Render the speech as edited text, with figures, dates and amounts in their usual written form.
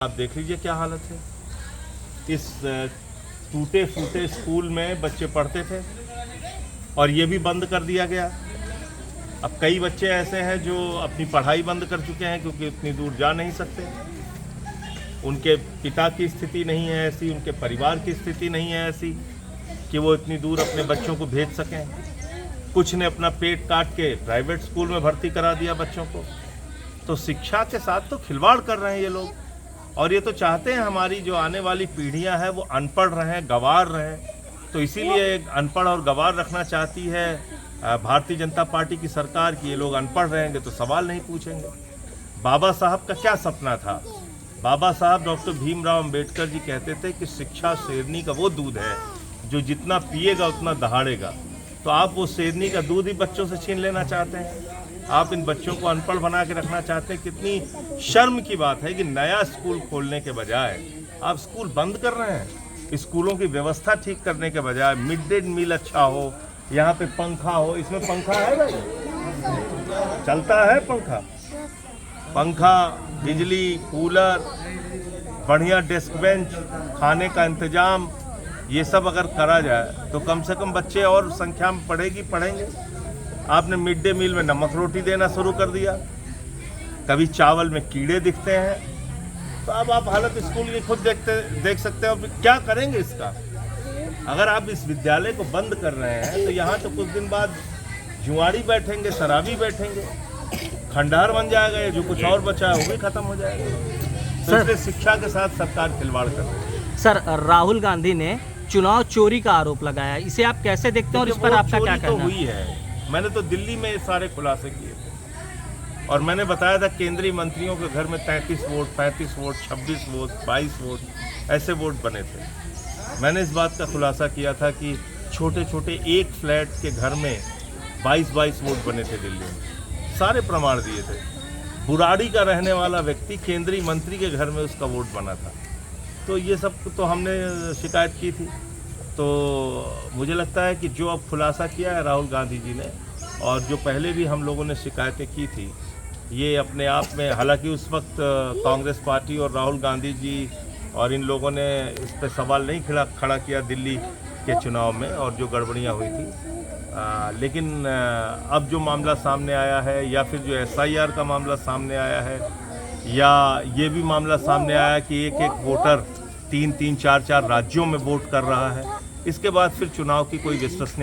आप देख लीजिए क्या हालत है। इस टूटे फूटे स्कूल में बच्चे पढ़ते थे और ये भी बंद कर दिया गया। अब कई बच्चे ऐसे हैं जो अपनी पढ़ाई बंद कर चुके हैं क्योंकि इतनी दूर जा नहीं सकते। उनके पिता की स्थिति नहीं है ऐसी, उनके परिवार की स्थिति नहीं है ऐसी कि वो इतनी दूर अपने बच्चों को भेज सकें। कुछ ने अपना पेट काट के प्राइवेट स्कूल में भर्ती करा दिया बच्चों को। तो शिक्षा के साथ तो खिलवाड़ कर रहे हैं ये लोग, और ये तो चाहते हैं हमारी जो आने वाली पीढ़ियां हैं वो अनपढ़ रहें, गंवार रहें। तो इसीलिए अनपढ़ और गंवार रखना चाहती है भारतीय जनता पार्टी की सरकार की। ये लोग अनपढ़ रहेंगे तो सवाल नहीं पूछेंगे। बाबा साहब का क्या सपना था? बाबा साहब डॉक्टर भीमराव अंबेडकर जी कहते थे कि शिक्षा शेरनी का वो दूध है जो जितना पिएगा उतना दहाड़ेगा। तो आप वो शेरनी का दूध ही बच्चों से छीन लेना चाहते हैं। आप इन बच्चों को अनपढ़ बना के रखना चाहते हैं। कितनी शर्म की बात है कि नया स्कूल खोलने के बजाय आप स्कूल बंद कर रहे हैं। स्कूलों की व्यवस्था ठीक करने के बजाय मिड डे मील अच्छा हो, यहाँ पे पंखा हो। इसमें पंखा है भाई, चलता है पंखा, बिजली, कूलर, बढ़िया डेस्क बेंच, खाने का इंतजाम, ये सब अगर करा जाए तो कम से कम बच्चे और संख्या में पढ़ेंगे। आपने मिड डे मील में नमक रोटी देना शुरू कर दिया, कभी चावल में कीड़े दिखते हैं। तो अब आप हालत स्कूल की खुद देख सकते हैं। और क्या करेंगे इसका? अगर आप इस विद्यालय को बंद कर रहे हैं तो यहाँ तो कुछ दिन बाद जुआड़ी बैठेंगे, शराबी बैठेंगे, खंडहर बन जाएगा। जो कुछ और बचा है वो भी खत्म हो जाएगा। तो इसलिए शिक्षा के साथ सरकार खिलवाड़ कर रही है। सर, राहुल गांधी ने चुनाव चोरी का आरोप लगाया, इसे आप कैसे देखते हैं और इस पर आपका क्या कहना हुई है? मैंने तो दिल्ली में सारे खुलासे किए थे और मैंने बताया था केंद्रीय मंत्रियों के घर में 33 वोट, 35 वोट, 26 वोट, 22 वोट ऐसे वोट बने थे। मैंने इस बात का खुलासा किया था कि छोटे छोटे एक फ्लैट के घर में 22 वोट बने थे दिल्ली में। सारे प्रमाण दिए थे। बुराड़ी का रहने वाला व्यक्ति केंद्रीय मंत्री के घर में उसका वोट बना था। तो ये सब तो हमने शिकायत की थी। तो मुझे लगता है कि जो अब खुलासा किया है राहुल गांधी जी ने, और जो पहले भी हम लोगों ने शिकायतें की थी, ये अपने आप में, हालांकि उस वक्त कांग्रेस पार्टी और राहुल गांधी जी और इन लोगों ने इस पर सवाल नहीं खड़ा किया दिल्ली के चुनाव में और जो गड़बड़ियाँ हुई थी। लेकिन अब जो मामला सामने आया है, या फिर जो SIR का मामला सामने आया है, या ये भी मामला सामने आया कि एक वोटर 3-4 राज्यों में वोट कर रहा है, इसके बाद फिर चुनाव की कोई विश्वसनीयता